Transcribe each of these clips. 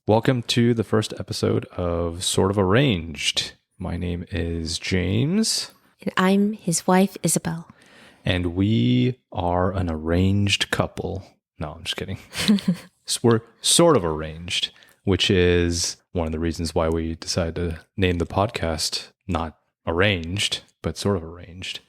Welcome to the first episode of Sort of Arranged. My name is James. And I'm his wife, Isabel. And we are an arranged couple. No, I'm just kidding. So we're sort of arranged, which is one of the reasons why we decided to name the podcast not Arranged, but Sort of Arranged.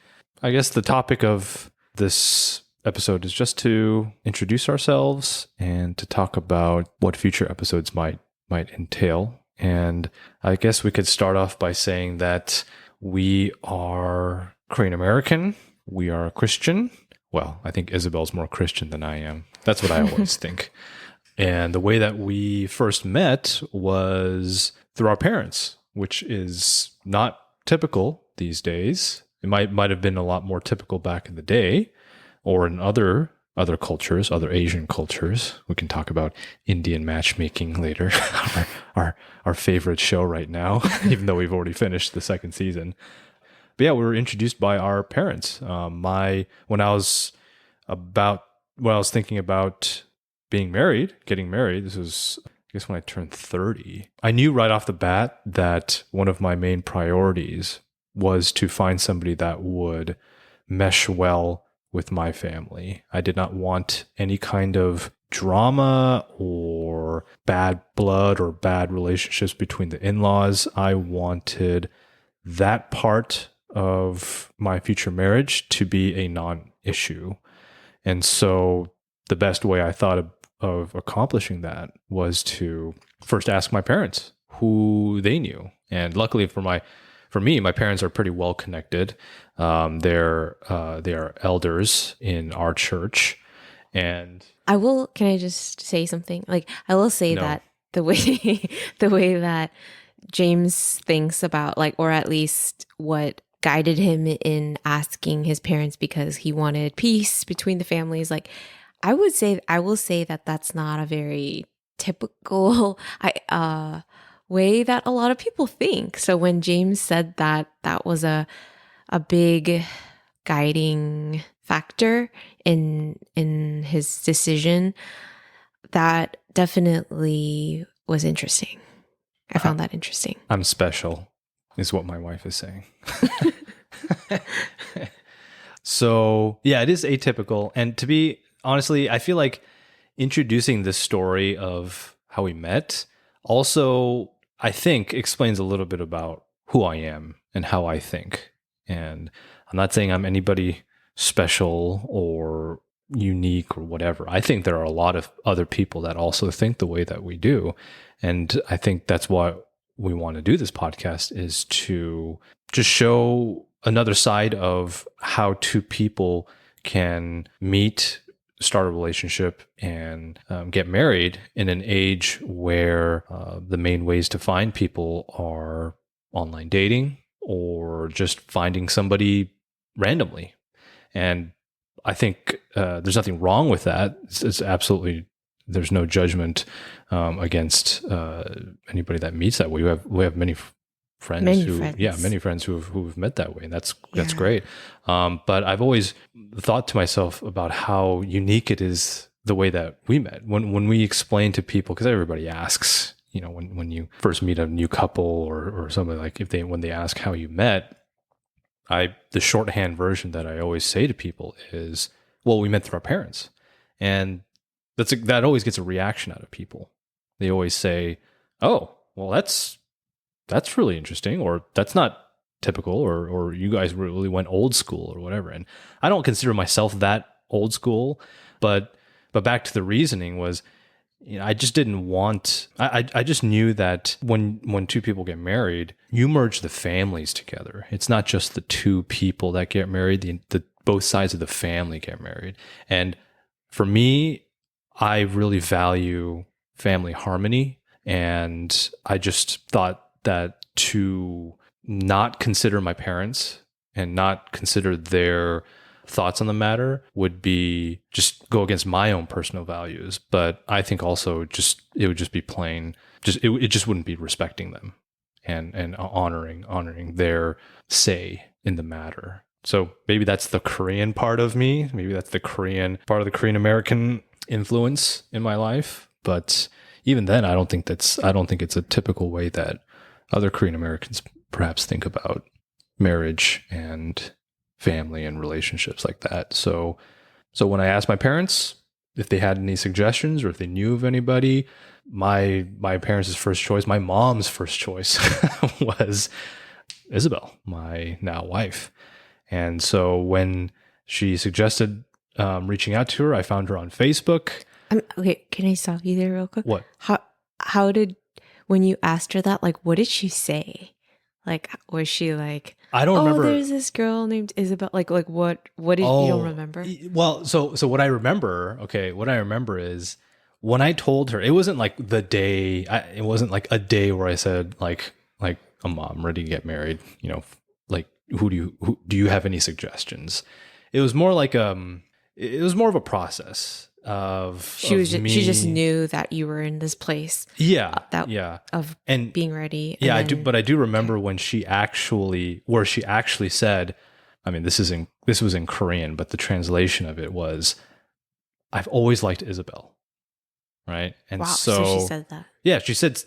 I guess the topic of this episode is just to introduce ourselves and to talk about what future episodes might entail. And I guess we could start off by saying that we are Korean American. We are Christian. Well, I think Isabel's more Christian than I am. That's what I always think. And the way that we first met was through our parents, which is not typical these days. It might have been a lot more typical back in the day, or in other cultures, other Asian cultures. We can talk about Indian matchmaking later, our favorite show right now, even though we've already finished the second season. But yeah, we were introduced by our parents. When I was thinking about getting married, this was, I guess, when I turned 30. I knew right off the bat that one of my main priorities was to find somebody that would mesh well with my family. I did not want any kind of drama or bad blood or bad relationships between the in-laws. I wanted that part of my future marriage to be a non-issue. And so the best way I thought of accomplishing that was to first ask my parents who they knew. And luckily for me, my parents are pretty well connected. They are elders in our church, and Can I just say something? I will say No. that the way that James thinks about, or at least what guided him in asking his parents because he wanted peace between the families. I will say that that's not a very typical way that a lot of people think. So when James said that, that was a big guiding factor in his decision, that definitely was interesting. I found that interesting. I'm special, is what my wife is saying. So yeah, it is atypical. And to be honestly, I feel like introducing this story of how we met also, I think, explains a little bit about who I am and how I think. And I'm not saying I'm anybody special or unique or whatever. I think there are a lot of other people that also think the way that we do. And I think that's why we want to do this podcast, is to just show another side of how two people can meet, start a relationship, and get married in an age where the main ways to find people are online dating or just finding somebody randomly. And I think there's nothing wrong with that. It's absolutely, there's no judgment against anybody that meets that way. We have many friends who've met that way, and that's great. But I've always thought to myself about how unique it is the way that we met. When we explain to people, because everybody asks, when you first meet a new couple or somebody, like when they ask how you met, the shorthand version that I always say to people is, well, we met through our parents. And that always gets a reaction out of people. They always say, oh, well, that's really interesting, or that's not typical, or you guys really went old school or whatever. And I don't consider myself that old school, but back to the reasoning was, I just didn't want, I just knew that when two people get married, you merge the families together. It's not just the two people that get married, both sides of the family get married. And for me, I really value family harmony. And I just thought that to not consider my parents and not consider their thoughts on the matter would be just go against my own personal values. But I think also it would just be plain, it just wouldn't be respecting them and honoring their say in the matter. So maybe that's the Korean part of me. Maybe that's the Korean part of the Korean American influence in my life. But even then, I don't think it's a typical way that other Korean Americans perhaps think about marriage and family and relationships like that. So when I asked my parents if they had any suggestions or if they knew of anybody, my parents' first choice, my mom's first choice was Isabel, my now wife. And so when she suggested reaching out to her, I found her on Facebook. Okay, can I stop you there real quick? What? How did, when you asked her that, like, what did she say? Like, was she like, I don't oh, remember. there's this girl named Isabel. Like what did you don't remember? Well, so what I remember, okay, what I remember is when I told her, it wasn't like the day, it wasn't like a day where I said like, I'm ready to get married, you know, like who do you have any suggestions? It was more like it was more of a process of She just me. knew that you were in this place. Yeah, That yeah, of and being ready. yeah, I and do, then- but I do remember when she actually said, I mean, this was in Korean, but the translation of it was, "I've always liked Isabel," right? And Wow, so she so, said that. yeah, she said,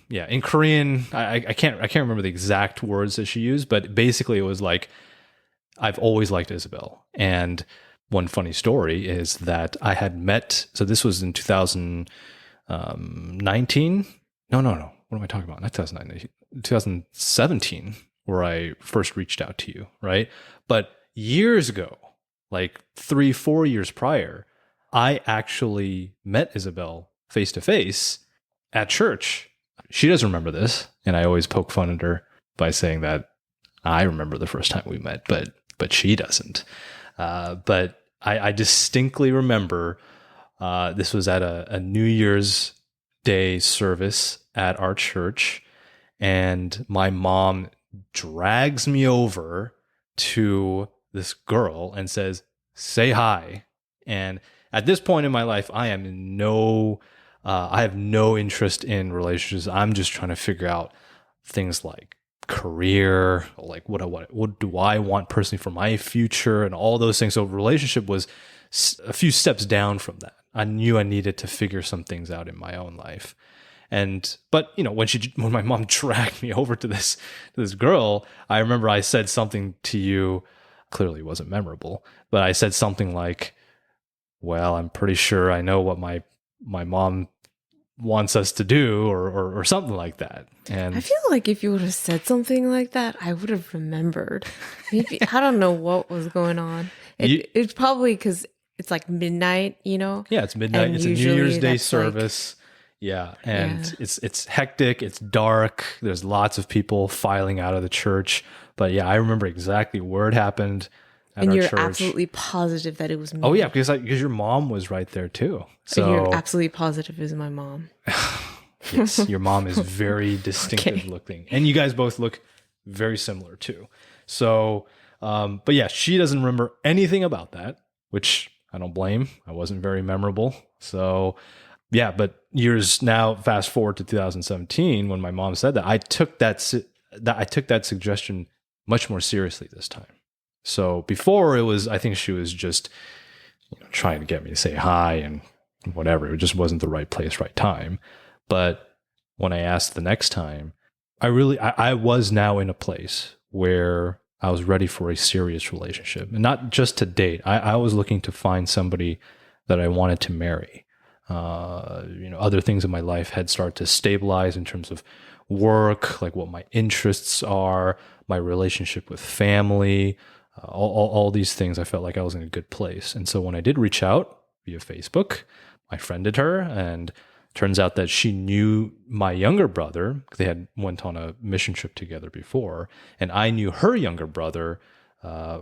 yeah, in Korean, I can't remember the exact words that she used, but basically it was like, "I've always liked Isabel." And one funny story is that I had met, so this was in 2019. No. What am I talking about? Not 2019, 2017, where I first reached out to you, right? But years ago, like 3, 4 years prior, I actually met Isabel face to face at church. She doesn't remember this, and I always poke fun at her by saying that I remember the first time we met, but she doesn't. But I distinctly remember this was at a New Year's Day service at our church, and my mom drags me over to this girl and says, "Say hi." And at this point in my life, I have no interest in relationships. I'm just trying to figure out things like career, like what do I want personally for my future, and all those things. So relationship was a few steps down from that. I knew I needed to figure some things out in my own life. But you know, when my mom dragged me over to this girl, I remember I said something to you, clearly wasn't memorable, but I said something like, "Well, I'm pretty sure I know what my mom wants us to do," or something like that. And I feel like if you would have said something like that, I would have remembered. Maybe I don't know what was going on. It's probably because it's like midnight, you know? yeah, it's midnight. And It's a New usually Year's Day that's like- service. Yeah, and Yeah. it's hectic. It's dark. There's lots of people filing out of the church. But yeah, I remember exactly where it happened at And our you're church. absolutely positive that it was me. Oh yeah, because your mom was right there too. So You're absolutely positive it was my mom. yes, your mom is very distinctive Okay. looking, and you guys both look very similar too. So, but yeah, she doesn't remember anything about that, which I don't blame. I wasn't very memorable. So, yeah, but years now, fast forward to 2017, when my mom said that, I took that suggestion much more seriously this time. So before it was, I think she was just trying to get me to say hi and whatever. It just wasn't the right place, right time. But when I asked the next time, I was now in a place where I was ready for a serious relationship, and not just to date. I was looking to find somebody that I wanted to marry. Other things in my life had started to stabilize in terms of work, like what my interests are, my relationship with family, all these things. I felt like I was in a good place. And so when I did reach out via Facebook, I friended her, and turns out that she knew my younger brother. They had went on a mission trip together before, and I knew her younger brother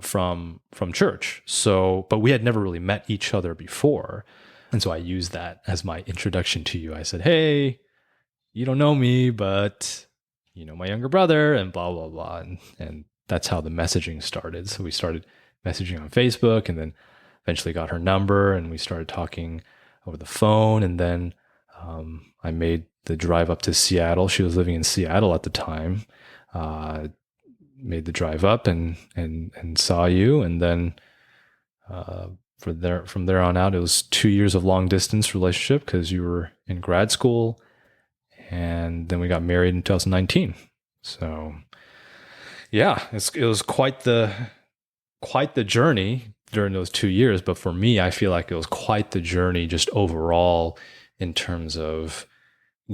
from church. So, but we had never really met each other before. And so I used that as my introduction to you. I said, "Hey, you don't know me, but you know my younger brother," and blah, blah, blah. And that's how the messaging started. So we started messaging on Facebook, and then eventually got her number, and we started talking over the phone. And then I made the drive up to Seattle. She was living in Seattle at the time. Made the drive up and saw you. And then from there on out, it was 2 years of long distance relationship because you were in grad school, and then we got married in 2019. So yeah, it was quite the journey during those 2 years. But for me, I feel like it was quite the journey just overall in terms of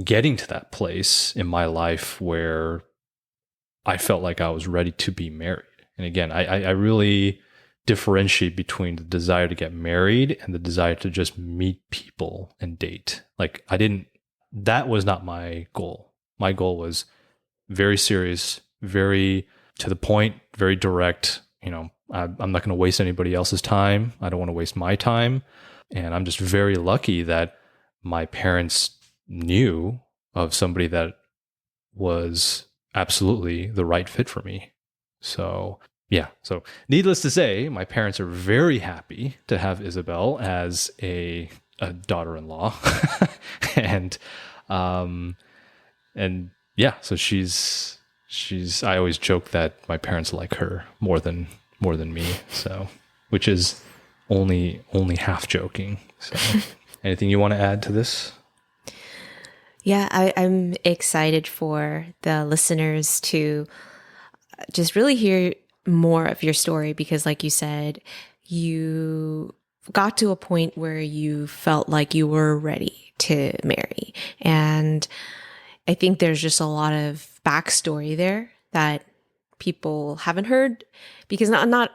getting to that place in my life where I felt like I was ready to be married. And again, I really differentiate between the desire to get married and the desire to just meet people and date. Like that was not my goal. My goal was very serious, very to the point, very direct. I'm not going to waste anybody else's time. I don't want to waste my time. And I'm just very lucky that my parents knew of somebody that was absolutely the right fit for me. So yeah. So needless to say, my parents are very happy to have Isabel as a daughter-in-law. and and yeah, so she's I always joke that my parents like her more than me. So which is only half joking. So anything you want to add to this? Yeah, I'm excited for the listeners to just really hear more of your story because, like you said, you got to a point where you felt like you were ready to marry. And I think there's just a lot of backstory there that people haven't heard because not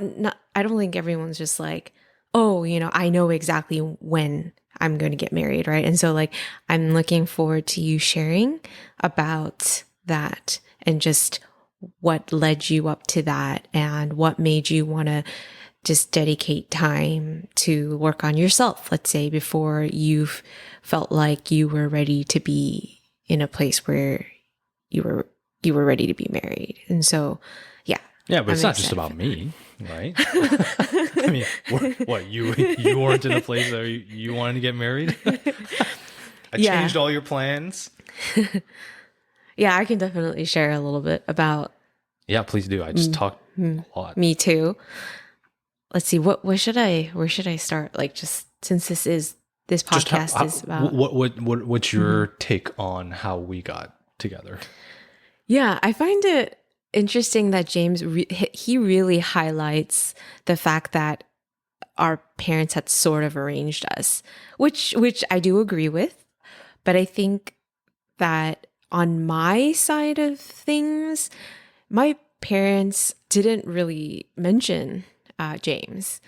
I don't think everyone's just like, oh, I know exactly when I'm going to get married, right? And so like I'm looking forward to you sharing about that and just what led you up to that and what made you want to just dedicate time to work on yourself, let's say, before you've felt like you were ready to be in a place where you were ready to be married. And so, yeah. Yeah, but it's not just about me, right? I mean, what you weren't in a place where you wanted to get married? I changed all your plans. Yeah, I can definitely share a little bit about. Yeah, please do. I just talk a lot. Me too. Let's see. Where should I start? Like, just since this podcast is about what's your take on how we got together? Yeah, I find it interesting that James he really highlights the fact that our parents had sort of arranged us, which I do agree with, but I think that on my side of things, my parents didn't really mention James.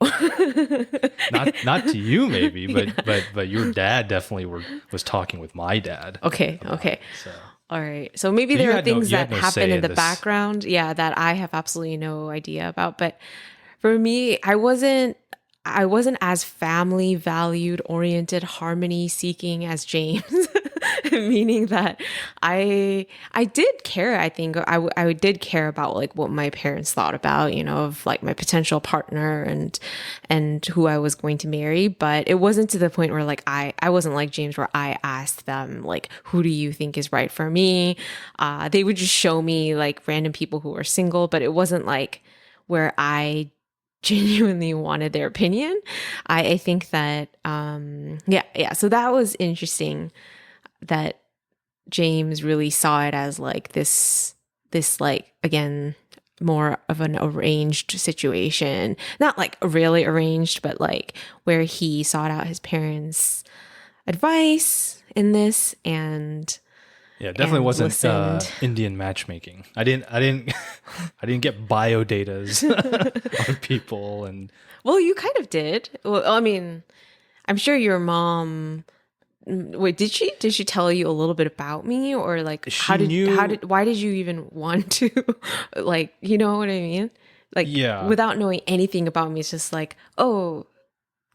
not to you maybe, but your dad definitely was talking with my dad. Okay. So. All right. So maybe there are things that happen in the background, that I have absolutely no idea about. But for me, I wasn't as family valued oriented, harmony seeking as James. Meaning that I did care. I think I did care about like what my parents thought about, of like my potential partner and who I was going to marry. But it wasn't to the point where like I wasn't like James where I asked them like, who do you think is right for me? They would just show me like random people who were single, but it wasn't like where I genuinely wanted their opinion. I think that so that was interesting that James really saw it as like this like, again, more of an arranged situation, not like really arranged, but like where he sought out his parents' advice in this and definitely wasn't Indian matchmaking. I didn't get bio datas on people and. Well, you kind of did. Well, I mean, I'm sure your mom. Wait, did she tell you a little bit about me or like why did you even want to like, you know what I mean? Like without knowing anything about me, it's just like, oh,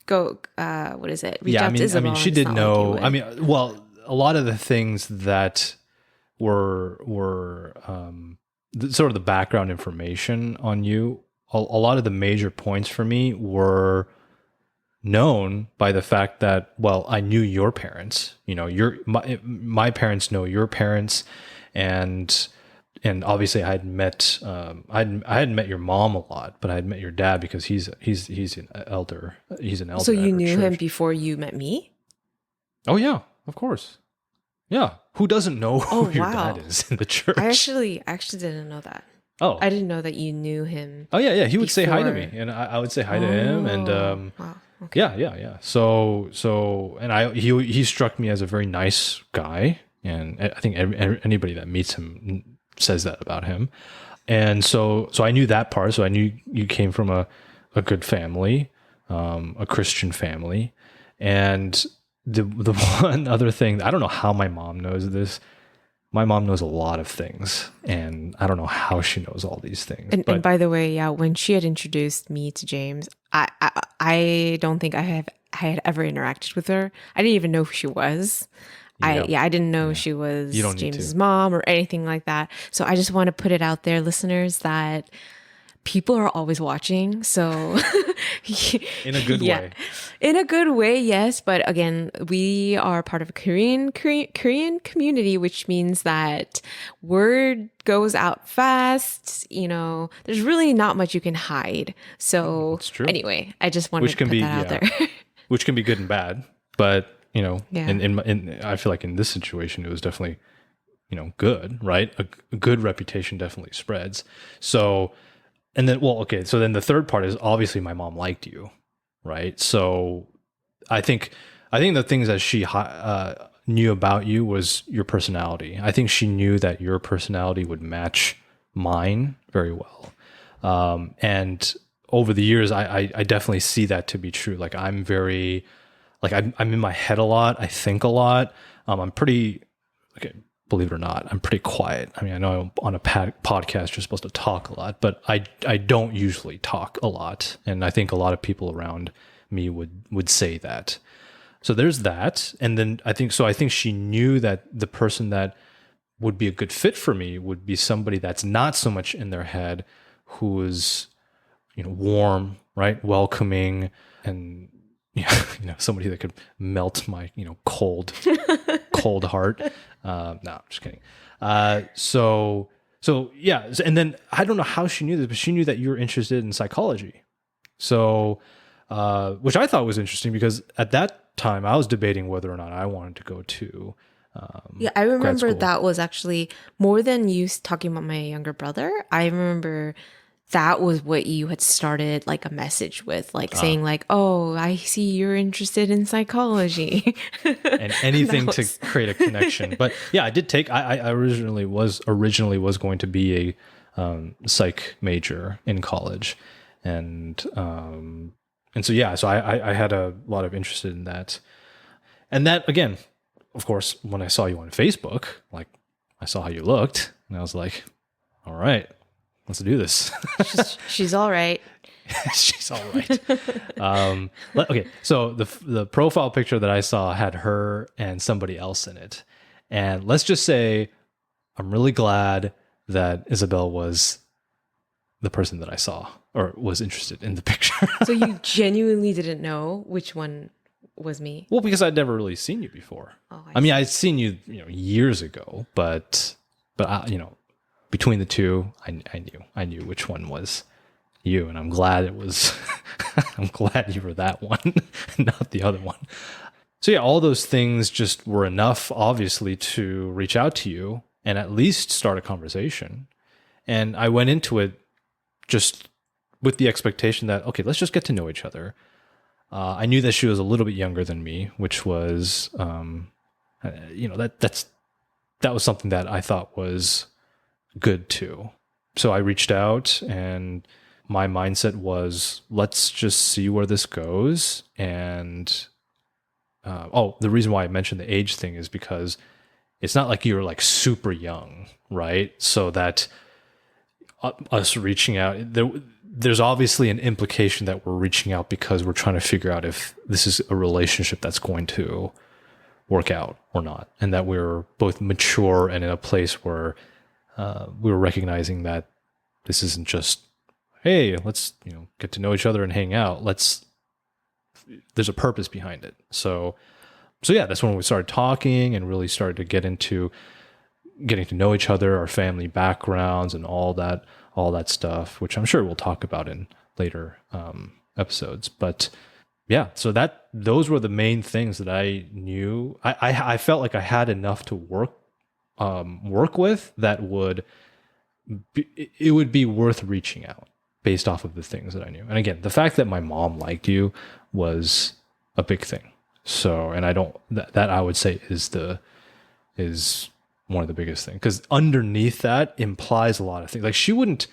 go what is it? Reach out to Isabel. I mean she did know. Like well, a lot of the things that were sort of the background information on you, a lot of the major points for me were known by the fact that, well, I knew your parents, my parents know your parents, and and obviously I had met I hadn't met your mom a lot, but I had met your dad because he's an elder. He's an elder So at you our knew him church. before you met me? Oh yeah, of course. Yeah, who doesn't know Oh, who your dad wow. is in the I church? actually didn't know that. Oh, I didn't know that you knew him oh yeah, yeah. He would say hi to me, before. and I would say hi to him, and Oh, wow. Okay. yeah, yeah, yeah. And he struck me as a very nice guy, and I think anybody that meets him says that about him. And so I knew that part. So I knew you came from a good family, a Christian family, and the one other thing, I don't know how my mom knows this. My mom knows a lot of things, and I don't know how she knows all these things. And But by the way, yeah, when she had introduced me to James, I don't think I had ever interacted with her. I didn't even know who she was. yeah, I didn't know yeah, she you was don't need to. James's mom or anything like that. So I just want to put it out there, listeners, that people are always watching. So In a good yeah, way. in a good way, yes. But again, we are part of a Korean community, which means that word goes out fast. You know, there's really not much you can hide. So It's true. anyway, I just wanted Which to can put be, that out yeah, there. which can be good and bad. But Yeah. in I feel like in this situation, it was definitely good, right? A good reputation definitely spreads. So, and then, well, okay. So then the third part is obviously my mom liked you, right? So I think the things that she knew about you was your personality. I think she knew that your personality would match mine very well. And over the years, I definitely see that to be true. Like I'm very, like I'm in my head a lot. I think a lot. I'm pretty, okay, believe it or not, I'm pretty quiet. I mean, I know on a podcast you're supposed to talk a lot, but I don't usually talk a lot, and I think a lot of people around me would say that. So there's that, and then I think she knew that the person that would be a good fit for me would be somebody that's not so much in their head, who is warm, right, welcoming, and somebody that could melt my cold heart. No, I'm just kidding. So yeah, and then I don't know how she knew this, but she knew that you were interested in psychology. So, which I thought was interesting because at that time I was debating whether or not I wanted to go to Yeah, I grad remember school. that was actually more than you talking about my younger brother. I remember that was what you had started like a message with, like saying like, "Oh, I see you're interested in psychology." And anything That to was- create a connection. But yeah, I did take. I originally was going to be a psych major in college, and so yeah, so I had a lot of interest in that, and that again, of course, when I saw you on Facebook, like I saw how you looked, and I was like, all right, let's do this. she's all right. She's all right. Okay, so the profile picture that I saw had her and somebody else in it, and let's just say I'm really glad that Isabel was the person that I saw or was interested in the picture. So you genuinely didn't know which one was me? Well, because I'd never really seen you before. Oh, I mean, I'd seen you, years ago, but between the two, I knew which one was you, and I'm glad it was. I'm glad you were that one, not the other one. So yeah, all those things just were enough, obviously, to reach out to you and at least start a conversation. And I went into it just with the expectation that, okay, let's just get to know each other. I knew that she was a little bit younger than me, which was, that was something that I thought was good too. So I reached out, and my mindset was, let's just see where this goes. And the reason why I mentioned the age thing is because it's not like you're like super young, right? So that us reaching out, there's obviously an implication that we're reaching out because we're trying to figure out if this is a relationship that's going to work out or not, and that we're both mature and in a place where we're recognizing that this isn't just, hey, let's get to know each other and hang out. There's a purpose behind it. So yeah, that's when we started talking and really started to get into getting to know each other, our family backgrounds, and all that stuff, which I'm sure we'll talk about in later episodes. But yeah, so those were the main things that I knew. I felt like I had enough to work with that it would be worth reaching out based off of the things that I knew. And again, the fact that my mom liked you was a big thing. So, and I don't that I would say is one of the biggest things, because underneath that implies a lot of things. Like, she wouldn't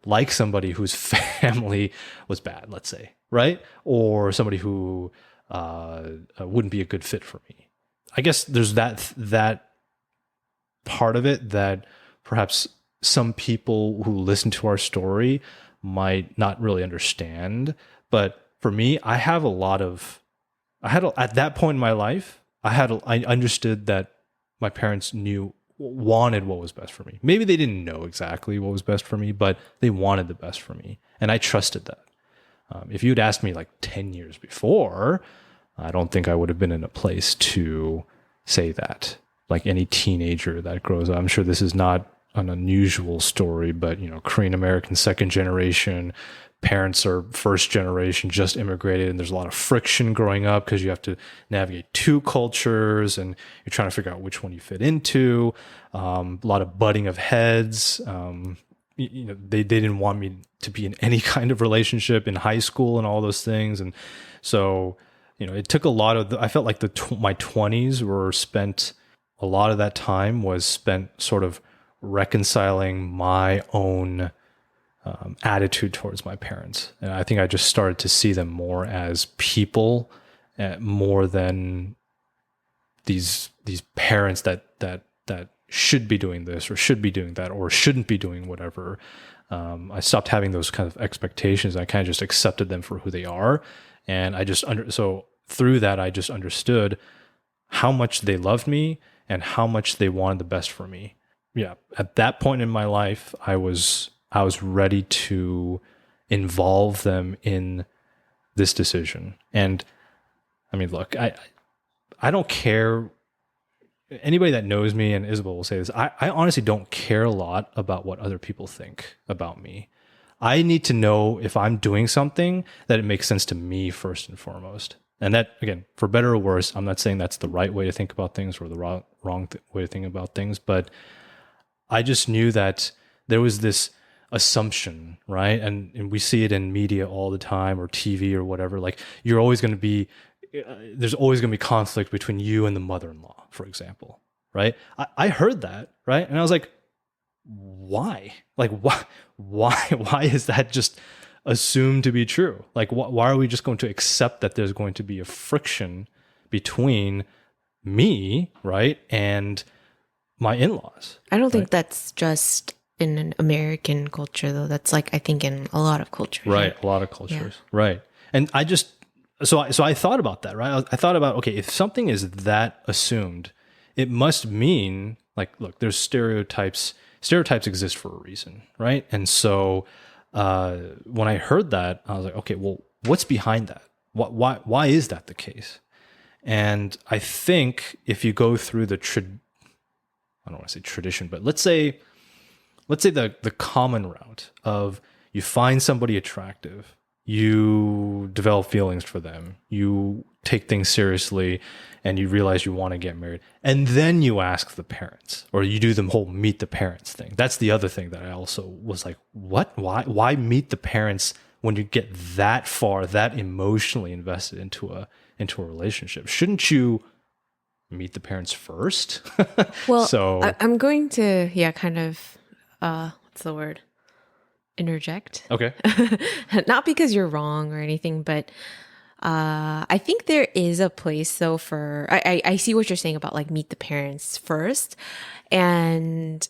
like somebody whose family was bad, let's say, right? Or somebody who wouldn't be a good fit for me. I guess there's that part of it that perhaps some people who listen to our story might not really understand. But for me, at that point in my life, I understood that my parents wanted what was best for me. Maybe they didn't know exactly what was best for me, but they wanted the best for me. And I trusted that. If you'd asked me like 10 years before, I don't think I would have been in a place to say that. Like any teenager that grows up, I'm sure this is not an unusual story, but Korean American second generation, parents are first generation, just immigrated, and there's a lot of friction growing up because you have to navigate two cultures and you're trying to figure out which one you fit into. A lot of butting of heads. They didn't want me to be in any kind of relationship in high school and all those things, and so it took a lot of. I felt like my 20s were spent. A lot of that time was spent sort of reconciling my own attitude towards my parents. And I think I just started to see them more as people, more than these parents that should be doing this or should be doing that or shouldn't be doing whatever. I stopped having those kind of expectations. I kind of just accepted them for who they are. And so through that, I just understood how much they loved me and how much they wanted the best for me. Yeah. At that point in my life, I was ready to involve them in this decision. And I mean, look, I don't care. Anybody that knows me, and Isabel will say this, I honestly don't care a lot about what other people think about me. I need to know if I'm doing something that it makes sense to me first and foremost. And that, again, for better or worse, I'm not saying that's the right way to think about things or the wrong way to think about things, but I just knew that there was this assumption, right? And we see it in media all the time, or TV or whatever. Like, there's always going to be conflict between you and the mother-in-law, for example, right? I heard that, right? And I was like, why? Like, why is that just assumed to be true? Like, why are we just going to accept that there's going to be a friction between me, right, and my in-laws? I don't think that's just in an American culture, though. That's like, I think, in a lot of cultures. Right, a lot of cultures. Yeah. Right. And so I thought about that, right? I thought about, okay, if something is that assumed, it must mean, like, look, there's stereotypes. Stereotypes exist for a reason, right? And so when I heard that, I was like, okay, well, what's behind that? Why is that the case? And I think if you go through I don't want to say tradition, but let's say the common route of, you find somebody attractive, you develop feelings for them, you take things seriously, and you realize you want to get married, and then you ask the parents, or you do the whole meet the parents thing. That's the other thing that I also was like, what? Why meet the parents when you get that far, that emotionally invested into a relationship? Shouldn't you meet the parents first? Well, so I'm going to, kind of, what's the word? Interject. Okay. Not because you're wrong or anything, but I think there is a place though for, I see what you're saying about like meet the parents first, and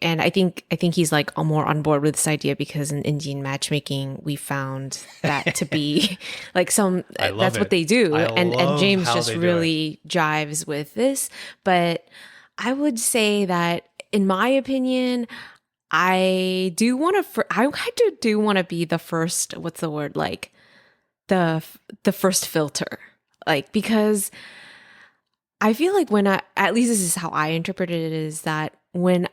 I think he's like more on board with this idea because in Indian matchmaking we found that to be like that's what they do, and James just really jives with this. But I would say that in my opinion, I do want to be the first, what's the word, like the first filter, like, because I feel like at least this is how I interpreted it, is that when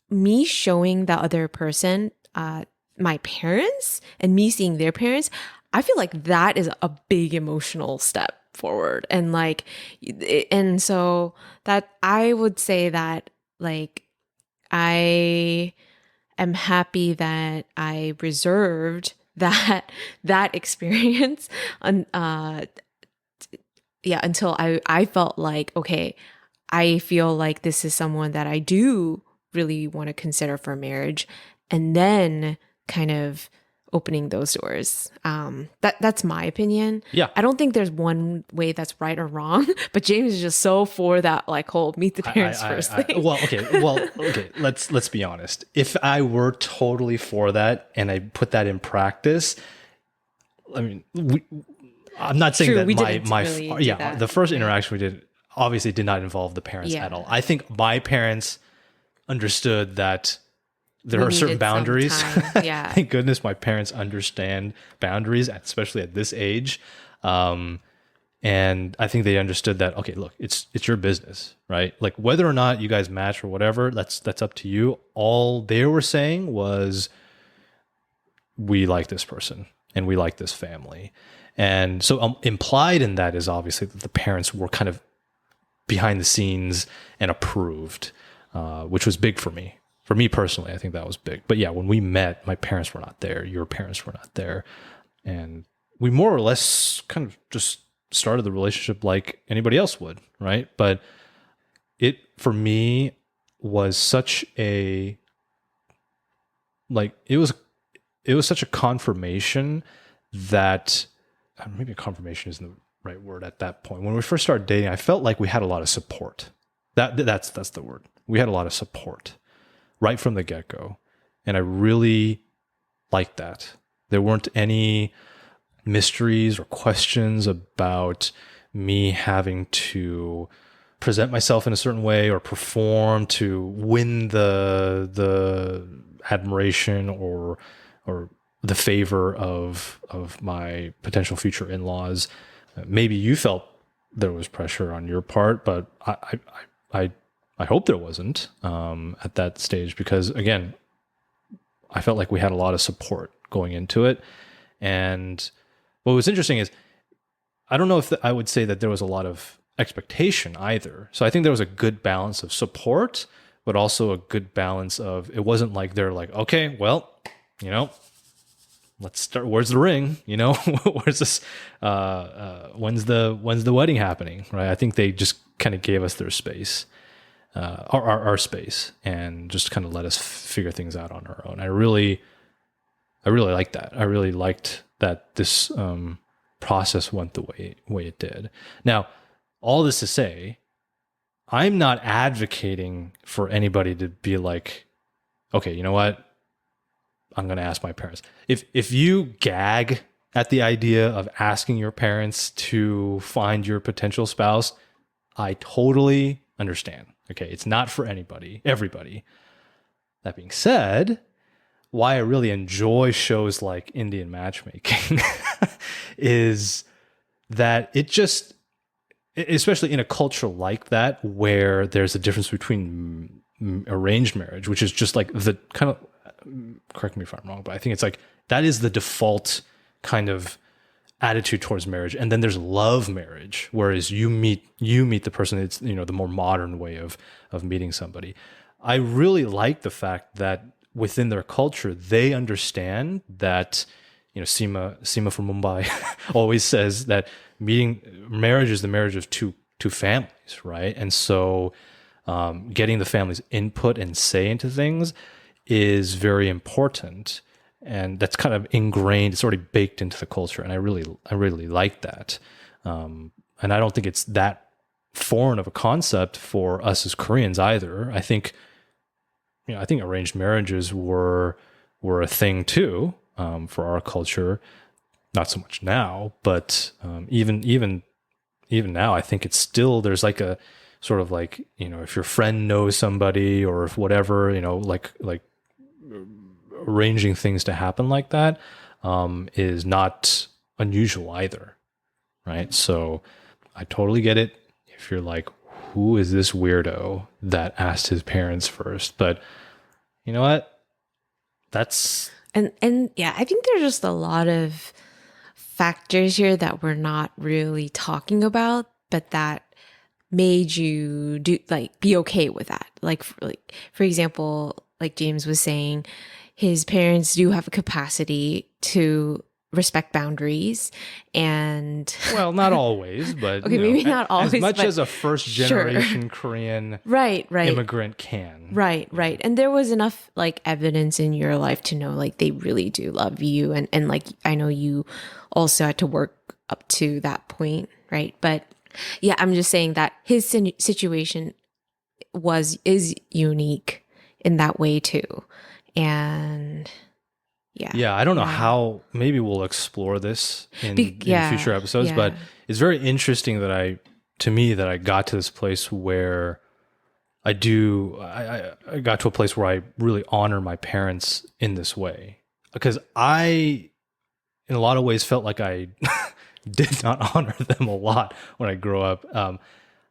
me showing the other person, my parents and me seeing their parents, I feel like that is a big emotional step forward. And like, and so that I would say that like, I am happy that I reserved that experience on yeah, until I felt like, okay, I feel like this is someone that I do really want to consider for marriage, and then kind of opening those doors. That's my opinion. Yeah. I don't think there's one way that's right or wrong, but James is just so for that like whole meet the parents first thing. Okay. Let's be honest. If I were totally for that and I put that in practice, I mean, I'm not saying True, that we my didn't really do that. the first interaction we did obviously did not involve the parents Yeah. at all. I think my parents understood that there We are certain needed some boundaries. time. Yeah. Thank goodness my parents understand boundaries, especially at this age. And I think they understood that, okay, look, it's your business, right? Like whether or not you guys match or whatever, that's up to you. All they were saying was, we like this person and we like this family. And so implied in that is obviously that the parents were kind of behind the scenes and approved, which was big for me. For me personally, I think that was big. But yeah, when we met, my parents were not there. Your parents were not there. And we more or less kind of just started the relationship like anybody else would, right? But it, for me, was such a, like, it was such a confirmation that, maybe confirmation isn't the right word at that point. When we first started dating, I felt like we had a lot of support. That's the word. We had a lot of support right from the get-go. And I really liked that. There weren't any mysteries or questions about me having to present myself in a certain way or perform to win the admiration or the favor of my potential future in-laws. Maybe you felt there was pressure on your part, but I hope there wasn't at that stage, because again, I felt like we had a lot of support going into it. And what was interesting is, I don't know if I would say that there was a lot of expectation either. So I think there was a good balance of support, but also a good balance of, it wasn't like they're like, okay, well, let's start. Where's the ring? Where's this? When's the wedding happening? Right. I think they just kind of gave us their space, our space, and just kind of let us figure things out on our own. I really liked that. I really liked that this process went the way it did. Now, all this to say, I'm not advocating for anybody to be like, okay, you know what? I'm going to ask my parents. If you gag at the idea of asking your parents to find your potential spouse, I totally understand. Okay, it's not for everybody. That being said, why I really enjoy shows like Indian Matchmaking is that it just, especially in a culture like that, where there's a difference between arranged marriage, which is just like the kind of, correct me if I'm wrong, but I think it's like that is the default kind of attitude towards marriage. And then there's love marriage, whereas you meet the person. It's the more modern way of meeting somebody. I really like the fact that within their culture, they understand that, Seema from Mumbai always says that marriage is the marriage of two families, right? And so getting the family's input and say into things is very important. And that's kind of ingrained, it's already baked into the culture. And I really like that. And I don't think it's that foreign of a concept for us as Koreans either. I think arranged marriages were a thing too, for our culture. Not so much now, but even now, I think it's still, there's like a sort of like, if your friend knows somebody or if whatever, like arranging things to happen like that is not unusual either, right? So I totally get it. If you're like, who is this weirdo that asked his parents first? But you know what? That's And yeah, I think there's just a lot of factors here that we're not really talking about, but that made you do like be okay with that. Like for example, like James was saying, his parents do have a capacity to respect boundaries and well, not always, but okay, maybe not always, as much but as a first sure. generation Korean right immigrant can. right and there was enough like evidence in your life to know like they really do love you, and like I know you also had to work up to that point, right? But yeah, I'm just saying that his situation is unique in that way too. And yeah. Yeah, I don't know Yeah. how. Maybe we'll explore this in future episodes, but Yeah. it's very interesting to me that I got to this place where I got to a place where I really honor my parents in this way, because I, in a lot of ways, felt like I did not honor them a lot when I grew up.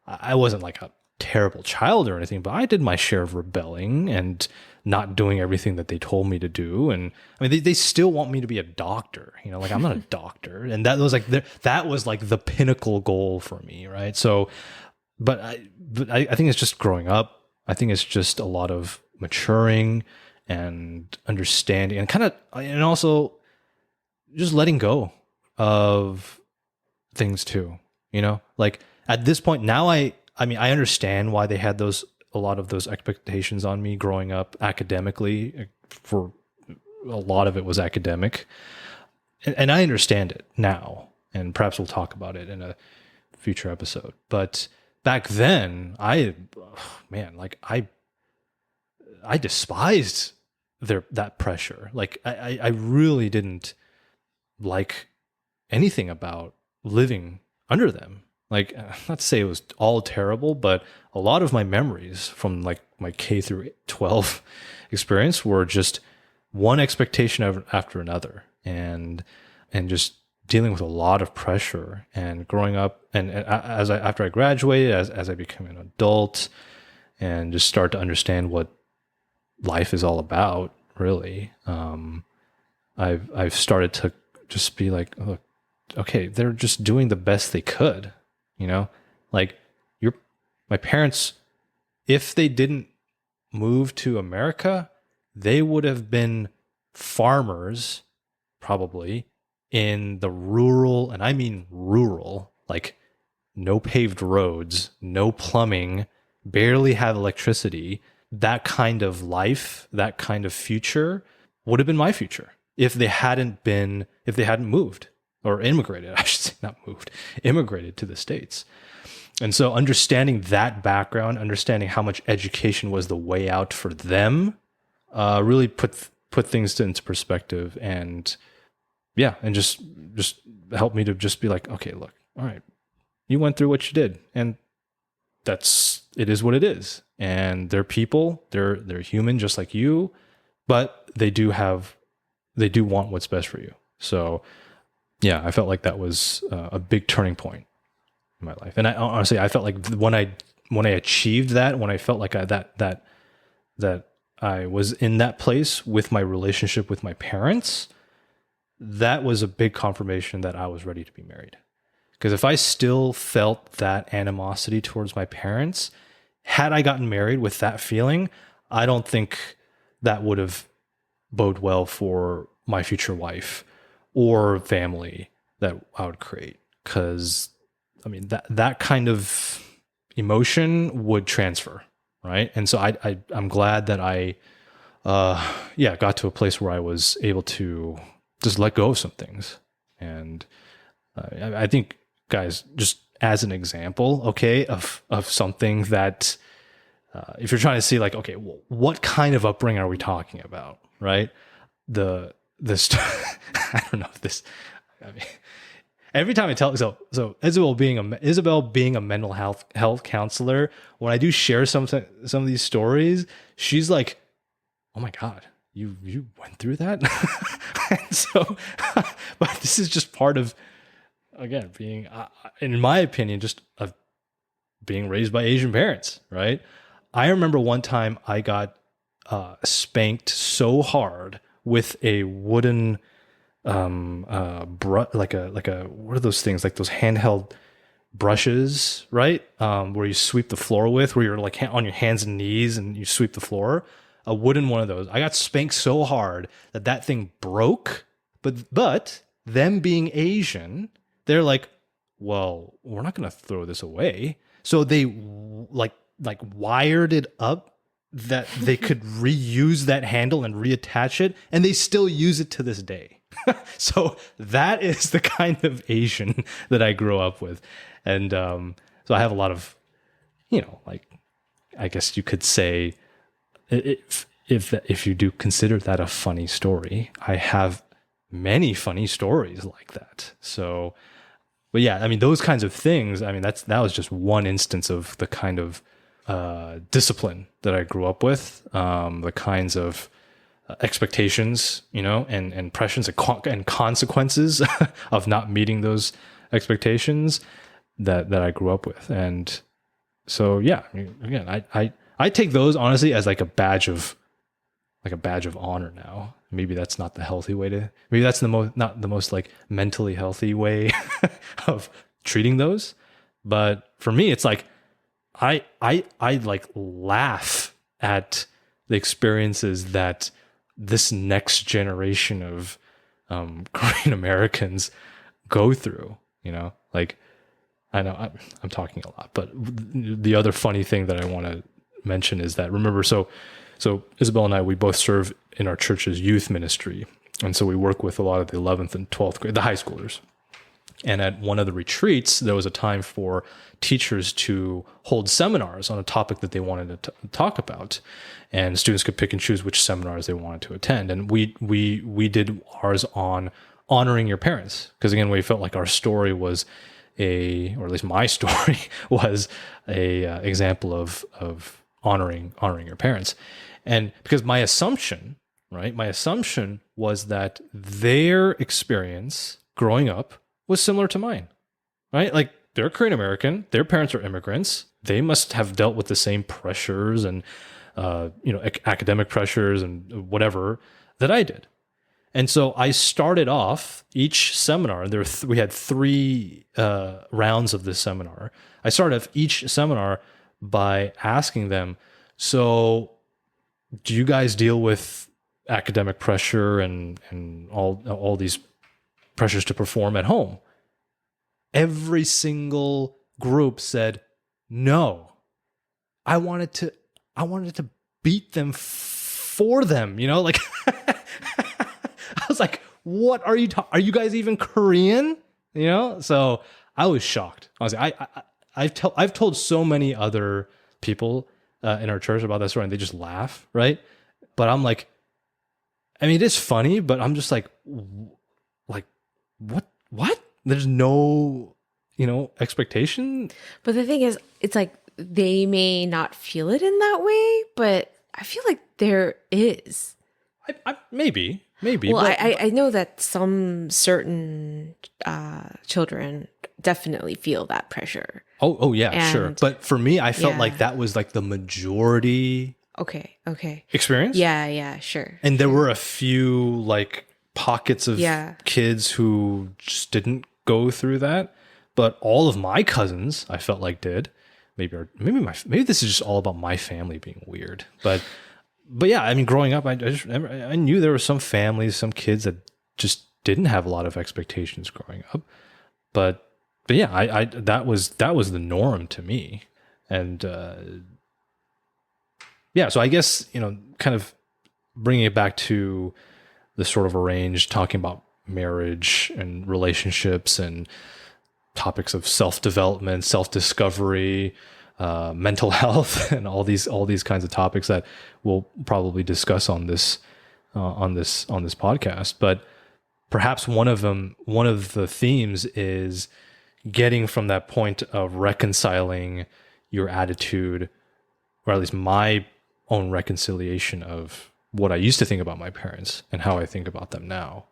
I wasn't like a terrible child or anything, but I did my share of rebelling and not doing everything that they told me to do. And I mean, they still want me to be a doctor, you know, like I'm not a doctor. And that was like the pinnacle goal for me. Right. So, but I think it's just growing up. I think it's just a lot of maturing and understanding and also just letting go of things too, you know, like at this point now, I mean, I understand why they had a lot of those expectations on me growing up academically. For a lot of it was academic, and I understand it now, and perhaps we'll talk about it in a future episode. But back then, I despised that pressure. Like I really didn't like anything about living under them. Like, not to say it was all terrible, but a lot of my memories from like my K through 12 experience were just one expectation after another, and just dealing with a lot of pressure and growing up. And after I graduated, as I became an adult, and just start to understand what life is all about, really, I've started to just be like, look, okay, they're just doing the best they could. You know, like my parents, if they didn't move to America, they would have been farmers probably in the rural, and I mean rural, like no paved roads, no plumbing, barely have electricity. That kind of life, that kind of future would have been my future if they hadn't moved or immigrated, I should say, not moved, immigrated to the States. And so understanding that background, understanding how much education was the way out for them, really put things into perspective, and yeah, and just helped me to just be like, okay, look, all right, you went through what you did, and it is what it is. And they're people, they're human just like you, but they do want what's best for you. So yeah, I felt like that was a big turning point in my life. And I felt like when I achieved that, when I felt like that I was in that place with my relationship with my parents, that was a big confirmation that I was ready to be married. Because if I still felt that animosity towards my parents, had I gotten married with that feeling, I don't think that would have bode well for my future wife or family that I would create. Because I mean, that kind of emotion would transfer, right? And so I'm glad that I got to a place where I was able to just let go of some things. And I think, guys, just as an example, okay, of something that if you're trying to see like, okay, well, what kind of upbringing are we talking about, right? I don't know if this, I mean, every time I tell, so Isabel being a mental health counselor, when I do share some of these stories, she's like, "Oh my God, you went through that." And so, but this is just part of, again, being, in my opinion, just a being raised by Asian parents, right? I remember one time I got spanked so hard with a wooden like a what are those things, like those handheld brushes, right? Where you sweep the floor with, where you're like on your hands and knees and you sweep the floor. A wooden one of those. I got spanked so hard that that thing broke. But them being Asian, they're like, well, we're not going to throw this away. So they like wired it up that they could reuse that handle and reattach it, and they still use it to this day. So that is the kind of Asian that I grew up with. And so I have a lot of, like, I guess you could say, if you do consider that a funny story, I have many funny stories like that. So, but yeah, I mean, those kinds of things, I mean, that was just one instance of the kind of discipline that I grew up with, the kinds of expectations, and pressures and consequences of not meeting those expectations that I grew up with. And so, yeah, I mean, again, I take those honestly as like a badge of honor now. Maybe that's not the healthy way maybe that's not the most like mentally healthy way of treating those. But for me, it's like, I like laugh at the experiences that this next generation of Korean Americans go through, like, I know I'm talking a lot, but the other funny thing that I want to mention is that, remember, so Isabel and I, we both serve in our church's youth ministry. And so we work with a lot of the 11th and 12th grade, the high schoolers. And at one of the retreats, there was a time for teachers to hold seminars on a topic that they wanted to talk about. And students could pick and choose which seminars they wanted to attend. And we did ours on honoring your parents. Because again, we felt like our story was or at least my story was a example of honoring your parents. And because my assumption was that their experience growing up was similar to mine, right? Like, they're Korean American, their parents are immigrants. They must have dealt with the same pressures and, academic pressures and whatever that I did. And so I started off each seminar. We had 3 rounds of this seminar. I started off each seminar by asking them, so do you guys deal with academic pressure and all these pressures to perform at home? Every single group said no. I wanted to beat them for them, like I was like, what are you are you guys even Korean? So I was shocked. Honestly, I've told so many other people in our church about that story, and they just laugh, right? But I'm like, I mean, it is funny, but I'm just like what? There's no, expectation. But the thing is, it's like they may not feel it in that way, but I feel like there is. Maybe. Well, I know that some certain children definitely feel that pressure. Oh yeah, sure. But for me, I felt like that was like the majority. Okay. Experience. Yeah, sure. And there were a few like pockets of kids who just didn't go through that, but all of my cousins, I felt like, did. Maybe this is just all about my family being weird, but yeah, I mean, growing up, I knew there were some families, some kids that just didn't have a lot of expectations growing up, but yeah, I that was the norm to me, and yeah, so I guess, kind of bringing it back to the sort of arranged talking about marriage and relationships and topics of self-development, self-discovery, mental health, and all these kinds of topics that we'll probably discuss on this podcast. But perhaps one of the themes is getting from that point of reconciling your attitude, or at least my own reconciliation of what I used to think about my parents and how I think about them now.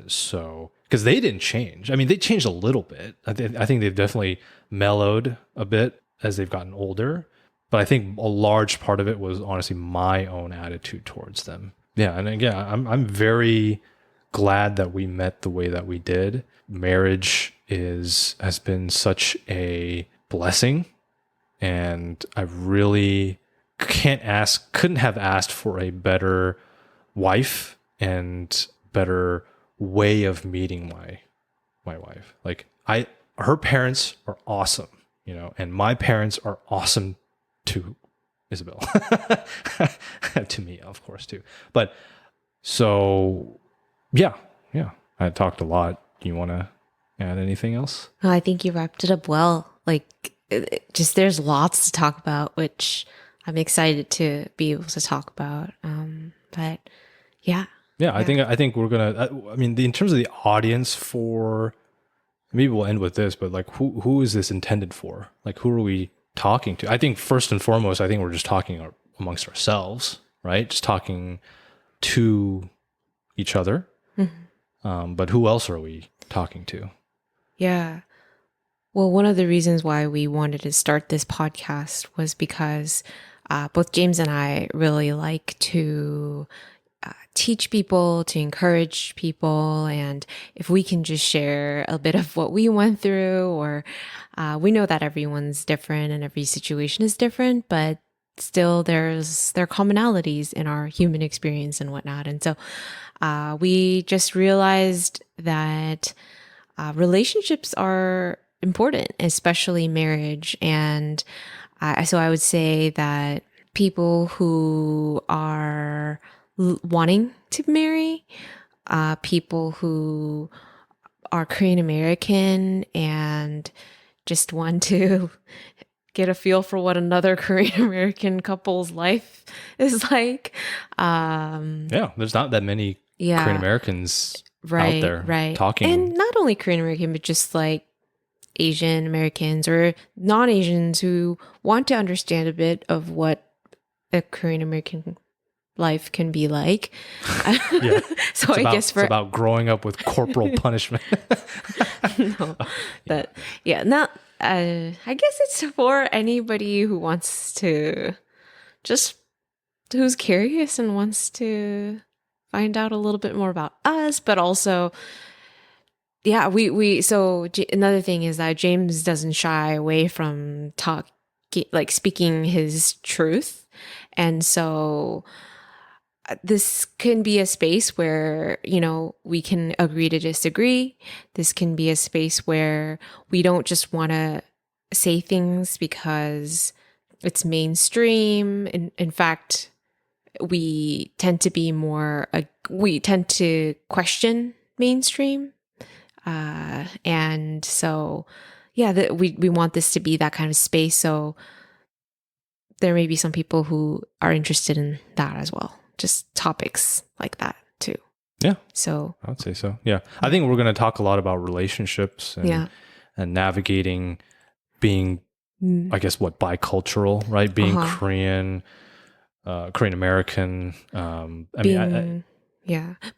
So because they didn't change. I mean, they changed a little bit. I think they've definitely mellowed a bit as they've gotten older. But I think a large part of it was honestly my own attitude towards them. Yeah, and again, I'm very glad that we met the way that we did. Marriage has been such a blessing, and I really couldn't have asked for a better wife and better way of meeting my wife. Like her parents are awesome, and my parents are awesome to Isabel. To me, of course, too. But so yeah. I talked a lot. Do you want to add anything else? Oh, I think you wrapped it up well. Like, just there's lots to talk about, which I'm excited to be able to talk about. But yeah. Yeah, I think we're gonna. I mean, in terms of the audience for, maybe we'll end with this, but like, who is this intended for? Like, who are we talking to? I think first and foremost, I think we're just talking amongst ourselves, right? Just talking to each other. But who else are we talking to? Yeah. Well, one of the reasons why we wanted to start this podcast was because both James and I really like to teach people, to encourage people. And if we can just share a bit of what we went through, or we know that everyone's different and every situation is different, but still there are commonalities in our human experience and whatnot. And so we just realized that relationships are important, especially marriage. And so I would say that people who are wanting to marry, people who are Korean American and just want to get a feel for what another Korean American couple's life is like. Yeah, there's not that many Korean Americans out there talking. And not only Korean American, but just like Asian Americans or non-Asians who want to understand a bit of what a Korean American life can be like. Yeah. So it's about growing up with corporal punishment. No, but yeah, not. I guess it's for anybody who wants to who's curious and wants to find out a little bit more about us, but also, yeah, another thing is that James doesn't shy away from speaking his truth. And so this can be a space where, we can agree to disagree. This can be a space where we don't just want to say things because it's mainstream. In fact, we tend to question mainstream. And so, yeah, we want this to be that kind of space. So there may be some people who are interested in that as well. Just topics like that too. Yeah. So I would say so. Yeah. I think we're going to talk a lot about relationships and navigating being, I guess, bicultural, right? Being Korean American.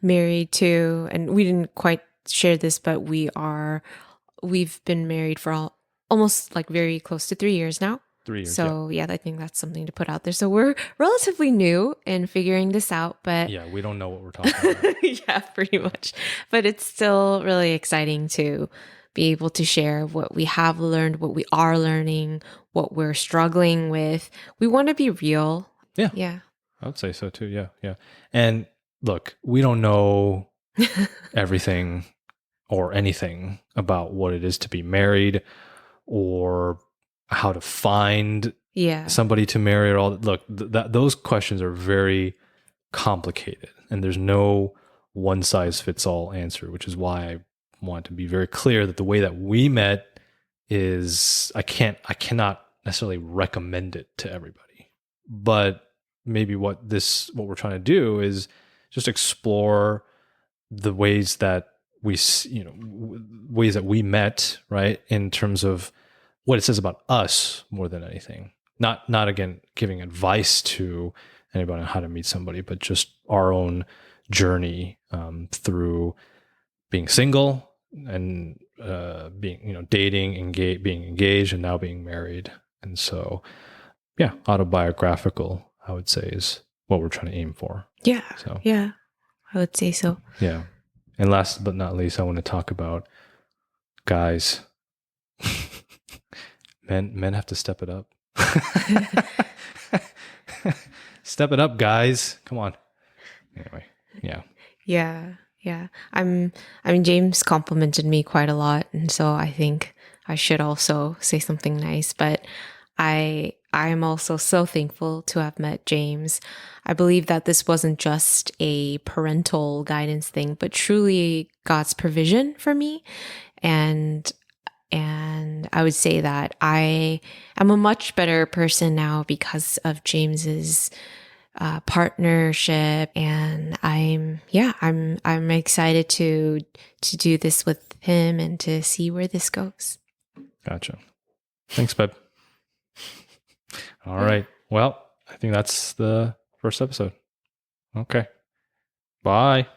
Married too. And we didn't quite share this, but we've been married for almost like very close to 3 years now. 3 years. So yeah, I think that's something to put out there. So we're relatively new in figuring this out, but yeah, we don't know what we're talking about. Yeah, pretty much. But it's still really exciting to be able to share what we have learned, what we are learning, what we're struggling with. We want to be real. Yeah. Yeah. I would say so too. Yeah. Yeah. And look, we don't know everything or anything about what it is to be married or how to find somebody to marry or all. Look, those questions are very complicated and there's no one size fits all answer, which is why I want to be very clear that the way that we met is I cannot necessarily recommend it to everybody, but maybe what we're trying to do is just explore the ways that ways that we met, right? In terms of what it says about us more than anything. Not again giving advice to anybody on how to meet somebody, but just our own journey through being single and being, dating, being engaged, and now being married. And so, yeah, autobiographical, I would say, is what we're trying to aim for. Yeah. So, Yeah. I would say so. yeah. And last but not least, I want to talk about guys. Men have to step it up. Step it up, guys. Come on. Anyway, yeah. Yeah. Yeah. I mean, James complimented me quite a lot. And so I think I should also say something nice, but I am also so thankful to have met James. I believe that this wasn't just a parental guidance thing, but truly God's provision for me. And I would say that I am a much better person now because of James's partnership, and I'm excited to do this with him and to see where this goes. Gotcha. Thanks, babe. All right. Well, I think that's the first episode. Okay. Bye.